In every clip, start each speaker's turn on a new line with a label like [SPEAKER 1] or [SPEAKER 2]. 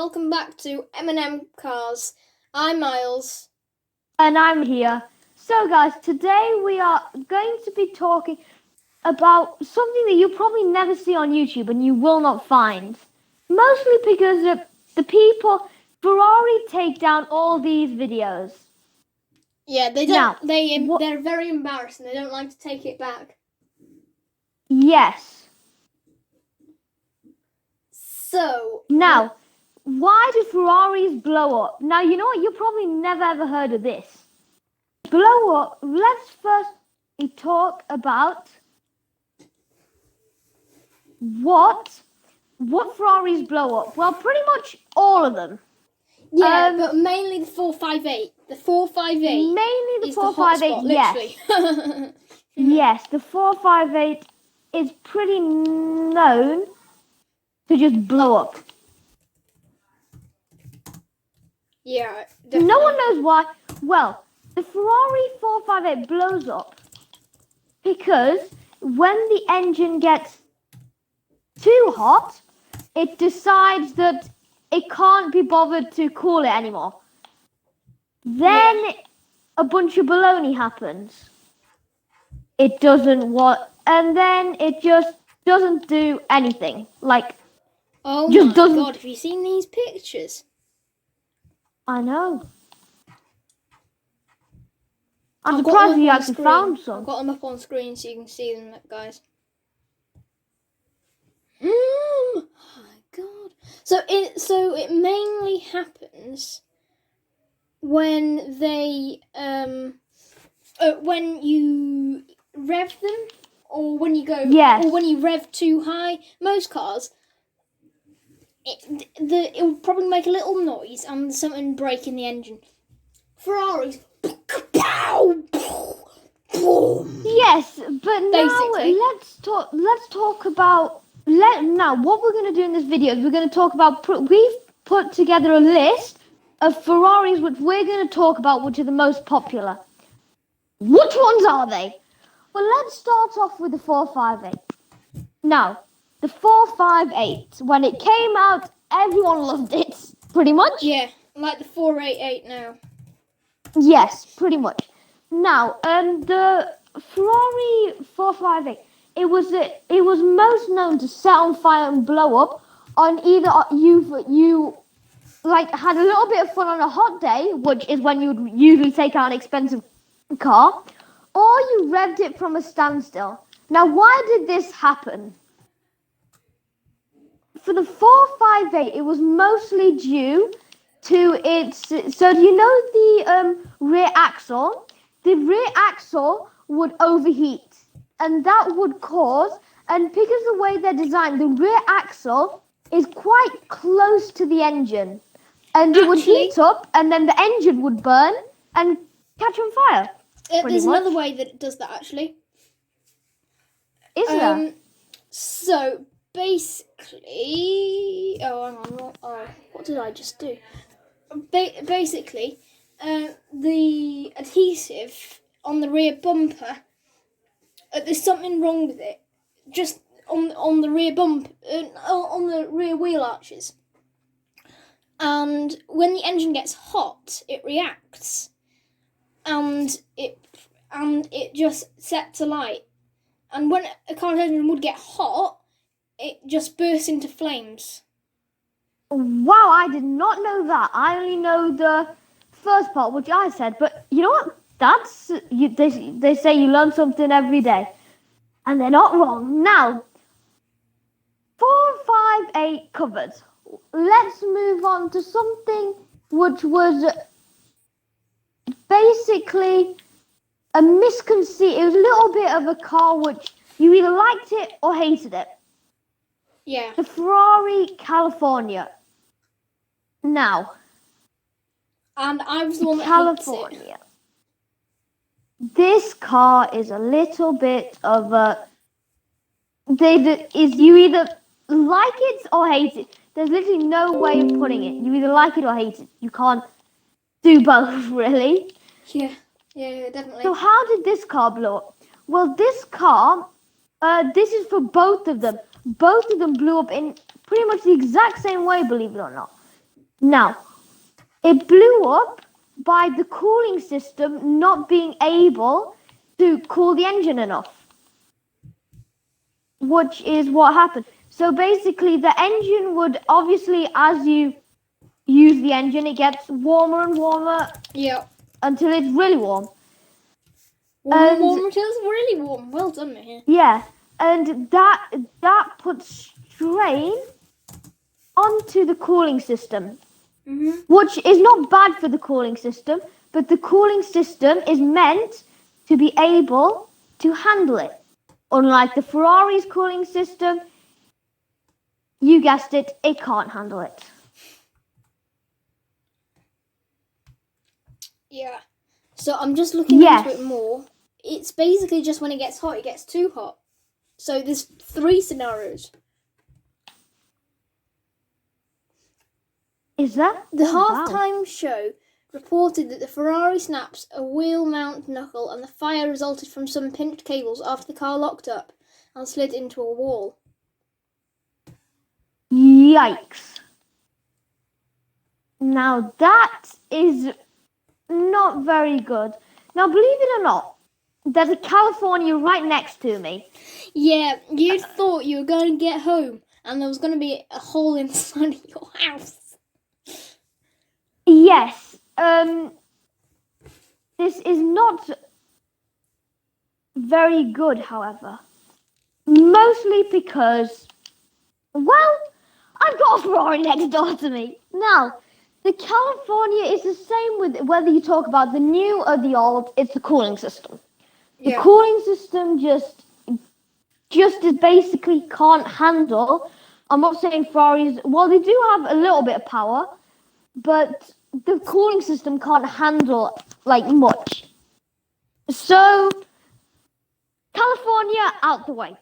[SPEAKER 1] welcome back to M&M Cars. I'm Miles.
[SPEAKER 2] And I'm here. So guys, today we are going to be talking about something that you probably never see on YouTube and you will not find. Mostly because the people, Ferrari take down all these videos.
[SPEAKER 1] Yeah, they don't. They're very embarrassing. They don't like to take it back.
[SPEAKER 2] Yes.
[SPEAKER 1] So
[SPEAKER 2] now, why do Ferraris blow up? Now you know what? You probably never ever heard of this. Blow up. Let's first talk about what Ferraris blow up. Well, pretty much all of them.
[SPEAKER 1] Yeah, but mainly the 458. The 458.
[SPEAKER 2] Mainly the 458. Yes. Yes, the 458 is pretty known to just blow up.
[SPEAKER 1] Yeah, definitely.
[SPEAKER 2] No one knows why. Well, the Ferrari 458 blows up because when the engine gets too hot, it decides that it can't be bothered to cool it anymore. Then a bunch of baloney happens. It doesn't and then it just doesn't do anything.
[SPEAKER 1] Oh my God, have you seen these pictures?
[SPEAKER 2] I know. I'm surprised you actually found some.
[SPEAKER 1] I've got them up on screen so you can see them, guys. Oh my God. So it mainly happens when they when you rev them, or when you go, or when you rev too high. Most cars, it will probably make a little noise and something break in the engine. Ferraris,
[SPEAKER 2] yes, but now let's talk about now what we're going to do in this video is we're going to talk about we've put together a list of Ferraris which we're going to talk about, which are the most popular. Which ones are they? Well, let's start off with the 458. Now, the 458, when it came out, everyone loved it, pretty much.
[SPEAKER 1] Yeah, like the 488 now.
[SPEAKER 2] Yes, pretty much. Now, the Ferrari 458, it was most known to set on fire and blow up on either you had a little bit of fun on a hot day, which is when you would usually take out an expensive car, or you revved it from a standstill. Now, why did this happen? For the 458, it was mostly due to its. So, do you know the rear axle? The rear axle would overheat, and that would cause. And because of the way they're designed, the rear axle is quite close to the engine, and it would heat up, and then the engine would burn and catch on fire.
[SPEAKER 1] There's another way that it does that, actually.
[SPEAKER 2] Is there?
[SPEAKER 1] So basically, hang on, what did I just do? Basically, the adhesive on the rear bumper, there's something wrong with it. Just on the rear bumper, on the rear wheel arches, and when the engine gets hot, it reacts, and it just sets alight. And when a car's engine would get hot, it just bursts into flames.
[SPEAKER 2] Wow, I did not know that. I only know the first part, which I said. But you know what? They say you learn something every day. And they're not wrong. Now, 458 covered. Let's move on to something which was basically a misconceit. It was a little bit of a car which you either liked it or hated it.
[SPEAKER 1] Yeah.
[SPEAKER 2] The Ferrari California. Now.
[SPEAKER 1] And I was the one that
[SPEAKER 2] California.
[SPEAKER 1] hates it.
[SPEAKER 2] This car is a little bit of a. You either like it or hate it. There's literally no way of putting it. You either like it or hate it. You can't do both, really.
[SPEAKER 1] Yeah, definitely.
[SPEAKER 2] So how did this car blow up? Well, this car, this is for both of them. Both of them blew up in pretty much the exact same way, believe it or not. Now, it blew up by the cooling system not being able to cool the engine enough, which is what happened. So basically, the engine would obviously, as you use the engine, it gets warmer and warmer.
[SPEAKER 1] Yeah.
[SPEAKER 2] Until it's really warm.
[SPEAKER 1] Warmer until it's really warm. Well done, man.
[SPEAKER 2] Yeah, and that puts strain onto the cooling system, which is not bad for the cooling system, but the cooling system is meant to be able to handle it. Unlike the Ferrari's cooling system, you guessed it, it can't handle it.
[SPEAKER 1] Yeah. So I'm just looking into it more. It's basically just when it gets hot, it gets too hot. So there's 3 scenarios.
[SPEAKER 2] Is that?
[SPEAKER 1] The halftime show reported that the Ferrari snaps a wheel mount knuckle and the fire resulted from some pinched cables after the car locked up and slid into a wall.
[SPEAKER 2] Yikes. Now that is not very good. Now, believe it or not, there's a California right next to me.
[SPEAKER 1] Yeah, you thought you were going to get home and there was going to be a hole inside of your house.
[SPEAKER 2] Yes. This is not very good, however. Mostly because, well, I've got a Ferrari next door to me. Now, the California is the same with whether you talk about the new or the old, it's the cooling system. The cooling system just is basically can't handle. I'm not saying Ferraris, well, they do have a little bit of power, but the cooling system can't handle like much. So, California out the way.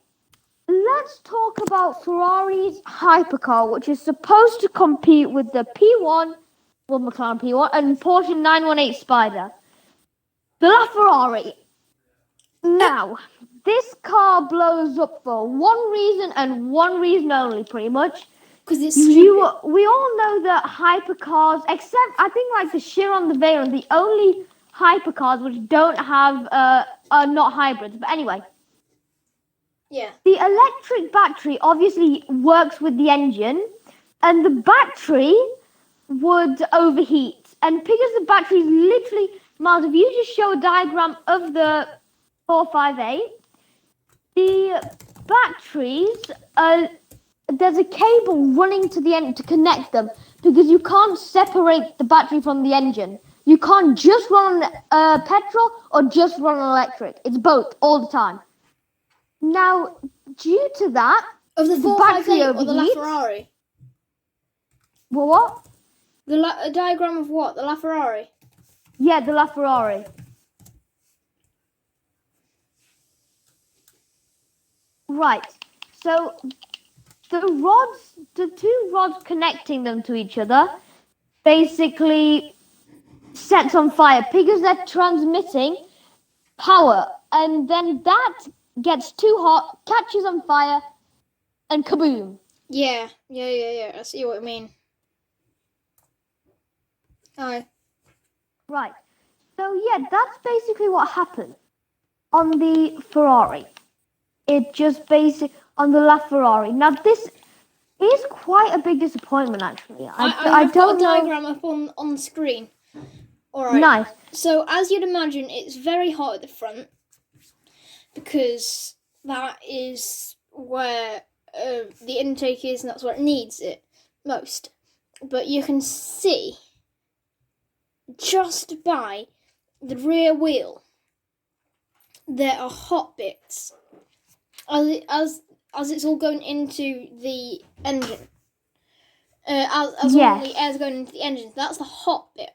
[SPEAKER 2] Let's talk about Ferrari's hypercar, which is supposed to compete with the P1, well, McLaren P1, and Porsche 918 Spider. The LaFerrari. Now, this car blows up for one reason and one reason only, pretty much.
[SPEAKER 1] Because it's stupid.
[SPEAKER 2] We all know that hypercars, except I think like the Chiron, the Veyron, the only hypercars which don't have are not hybrids. But anyway.
[SPEAKER 1] Yeah.
[SPEAKER 2] The electric battery obviously works with the engine, and the battery would overheat. And because the battery is literally, Miles, if you just show a diagram of the 458, the batteries, there's a cable running to the end to connect them, because you can't separate the battery from the engine. You can't just run petrol or just run electric. It's both all the time. Now, due to that,
[SPEAKER 1] of the 458 or the LaFerrari?
[SPEAKER 2] What?
[SPEAKER 1] A diagram of what? The LaFerrari?
[SPEAKER 2] Yeah, the LaFerrari. Right. So the two rods connecting them to each other, basically sets on fire because they're transmitting power, and then that gets too hot, catches on fire, and kaboom.
[SPEAKER 1] Yeah. I see what you mean. Aye. Right.
[SPEAKER 2] So yeah, that's basically what happened on the Ferrari. It just on the LaFerrari. Now this is quite a big disappointment, actually.
[SPEAKER 1] I don't know. I've got a diagram up on the screen. All right.
[SPEAKER 2] Nice.
[SPEAKER 1] So as you'd imagine, it's very hot at the front because that is where the intake is, and that's where it needs it most. But you can see just by the rear wheel there are hot bits as it's all going into the engine. As all the air's going into the engine, that's the hot bit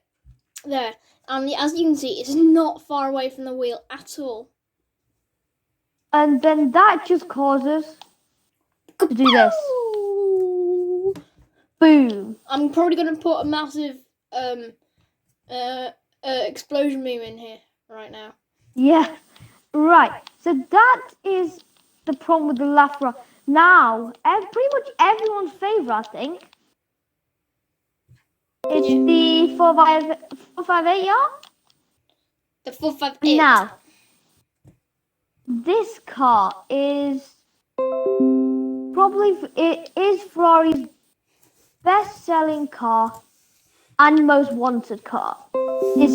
[SPEAKER 1] there. And as you can see, it's not far away from the wheel at all.
[SPEAKER 2] And then that just causes to do this. Boom.
[SPEAKER 1] I'm probably going to put a massive explosion meme in here right now.
[SPEAKER 2] Yeah, right. So that is the problem with the LaFerrari. Now, pretty much everyone's favourite, I think, It's the 458, yeah?
[SPEAKER 1] The 458.
[SPEAKER 2] Now, this car is Ferrari's best-selling car and most wanted car. If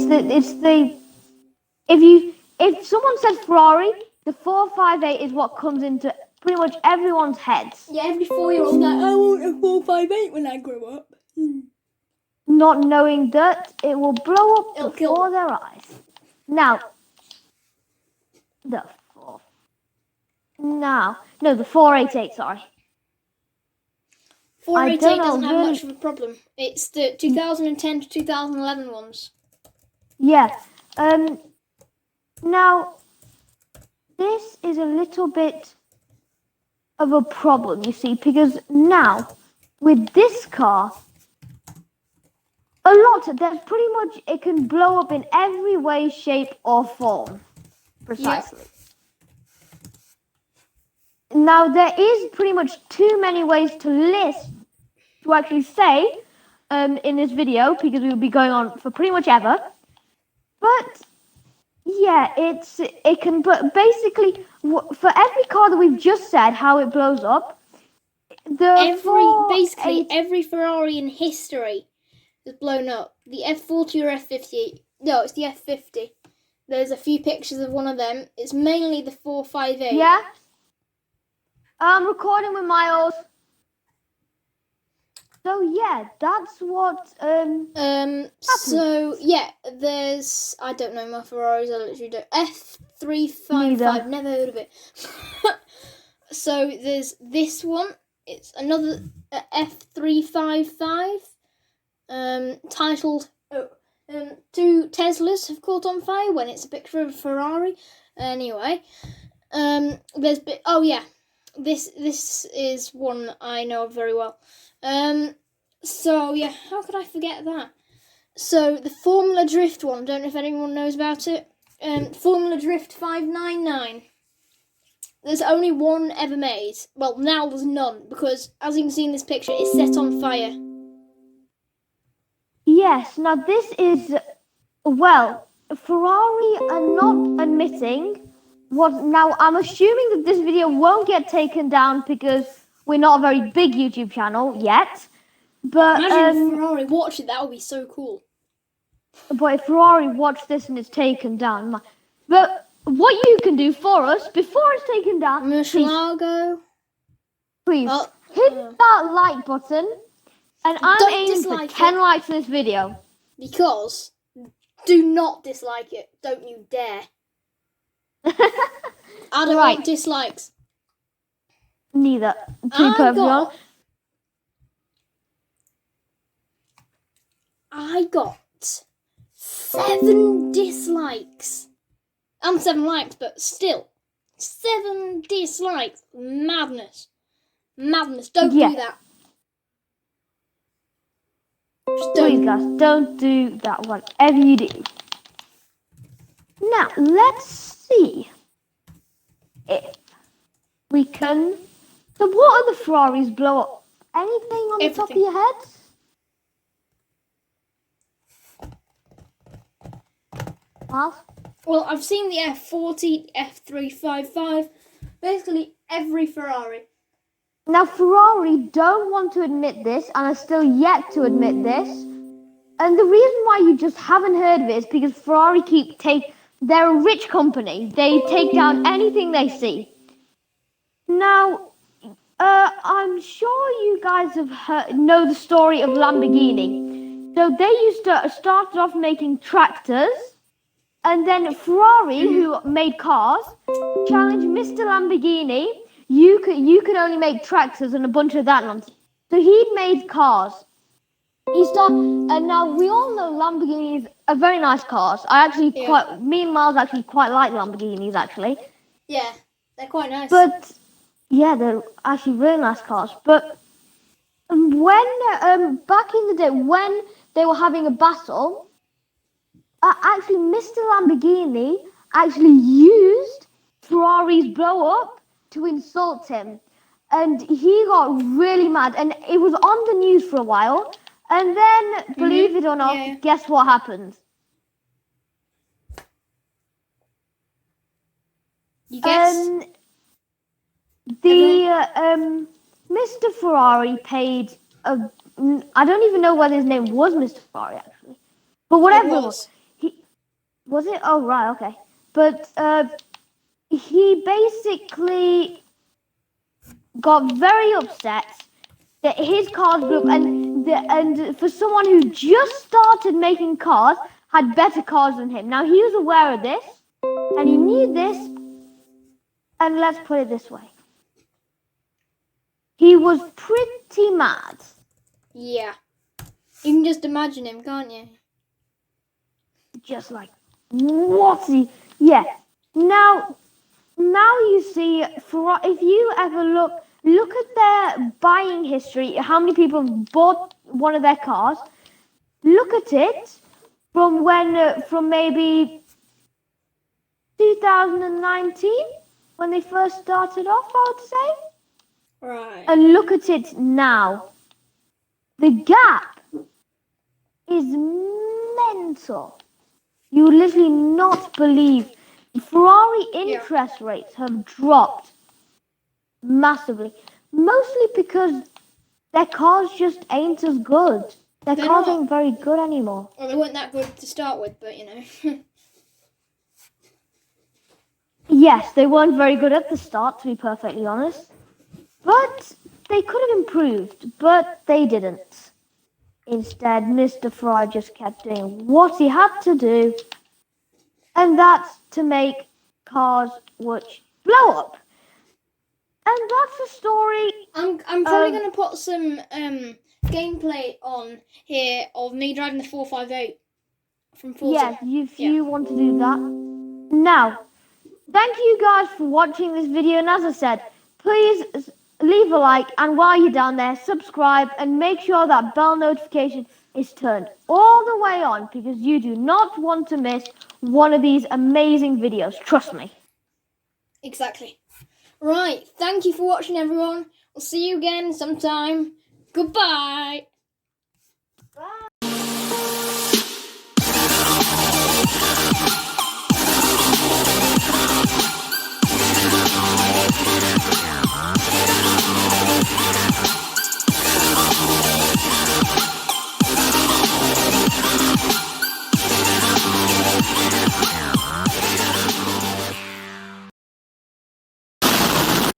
[SPEAKER 2] someone says Ferrari, the 458 is what comes into pretty much everyone's heads.
[SPEAKER 1] Yeah, every 4-year-old like, I want a 458 when I grow up.
[SPEAKER 2] Not knowing that it will blow up before their eyes. Now, the 488, sorry.
[SPEAKER 1] 488 doesn't have much of a problem. It's the 2010 to 2011 ones.
[SPEAKER 2] Yeah. Now, this is a little bit of a problem, you see, because now, with this car, there's pretty much, it can blow up in every way, shape, or form. Precisely. Yep. Now, there is pretty much too many ways to list, to actually say, in this video, because we will be going on for pretty much ever. But, yeah, it can, but basically, for every car that we've just said, how it blows up,
[SPEAKER 1] every Ferrari in history has blown up. The F40 or F50. No, it's the F50. There's a few pictures of one of them. It's mainly the 458.
[SPEAKER 2] Yeah. I'm recording with Miles. So yeah, that's what
[SPEAKER 1] So yeah, there's I don't know my Ferraris. I literally don't. F355. Never heard of it. So there's this one. It's another F355. Titled Two Teslas have caught on fire when it's a picture of a Ferrari. Anyway, this is one I know very well. So yeah, how could I forget that? So the Formula Drift one, don't know if anyone knows about it. Formula Drift 599. There's only one ever made. Well, now there's none, because as you can see in this picture, it's set on fire.
[SPEAKER 2] Yes, now this is, well, Ferrari are not admitting what, now I'm assuming that this video won't get taken down because we're not a very big YouTube channel yet, but...
[SPEAKER 1] Imagine if Ferrari watched it, that would be so cool.
[SPEAKER 2] But if Ferrari watched this and it's taken down, but what you can do for us, before it's taken down, please hit that like button. And I'm aiming for 10 likes in this video.
[SPEAKER 1] Because do not dislike it. Don't you dare. I don't want dislikes.
[SPEAKER 2] Neither.
[SPEAKER 1] I got 7 dislikes. And 7 likes, but still. 7 dislikes. Madness. Madness. Don't do that.
[SPEAKER 2] Please guys, don't do that, whatever you do. Now, let's see if we can... So what are the Ferraris blow up? Anything on the top of your heads?
[SPEAKER 1] Well, I've seen the F40, F355, basically every Ferrari.
[SPEAKER 2] Now, Ferrari don't want to admit this and are still yet to admit this. And the reason why you just haven't heard of it is because Ferrari they're a rich company. They take down anything they see. Now, I'm sure you guys have know the story of Lamborghini. So they started off making tractors. And then Ferrari, who made cars, challenged Mr. Lamborghini. You could only make tractors and a bunch of that nonsense. So he'd made cars. And now we all know Lamborghinis are very nice cars. Me and Miles actually quite like Lamborghinis actually.
[SPEAKER 1] Yeah, they're quite nice.
[SPEAKER 2] But yeah, they're actually really nice cars. But when back in the day when they were having a battle, actually Mr. Lamborghini actually used Ferrari's blow up to insult him, and he got really mad, and it was on the news for a while. And then, believe it or not, guess what happens?
[SPEAKER 1] You guess?
[SPEAKER 2] Mr. Ferrari paid I don't even know whether his name was Mr. Ferrari actually, but whatever it was. Was it? Oh right, okay. But he basically got very upset that his cars blew up, and for someone who just started making cars, had better cars than him. Now he was aware of this, and he knew this, and let's put it this way. He was pretty mad.
[SPEAKER 1] Yeah. You can just imagine him, can't you?
[SPEAKER 2] Just like, what's he? Yeah. Now you see, if you ever look at their buying history, how many people have bought one of their cars, look at it from from maybe 2019, when they first started off, I would say.
[SPEAKER 1] Right.
[SPEAKER 2] And look at it now. The gap is mental. You literally not believe. Ferrari interest rates have dropped massively. Mostly because their cars just ain't as good. Their cars ain't very good anymore.
[SPEAKER 1] Well, they weren't that good to start with, but you know.
[SPEAKER 2] Yes, they weren't very good at the start, to be perfectly honest. But they could have improved, but they didn't. Instead, Mr. Fry just kept doing what he had to do, and that's to make cars which blow up. And that's the story.
[SPEAKER 1] I'm probably going to put some gameplay on here of me driving the 458 from Forza.
[SPEAKER 2] Yeah, if you want to do that. Now, thank you guys for watching this video, and as I said, please leave a like, and while you're down there, subscribe and make sure that bell notification is turned all the way on, because you do not want to miss one of these amazing videos, trust me.
[SPEAKER 1] Exactly. Right, thank you for watching, everyone. We'll see you again sometime. Goodbye.
[SPEAKER 2] Bye.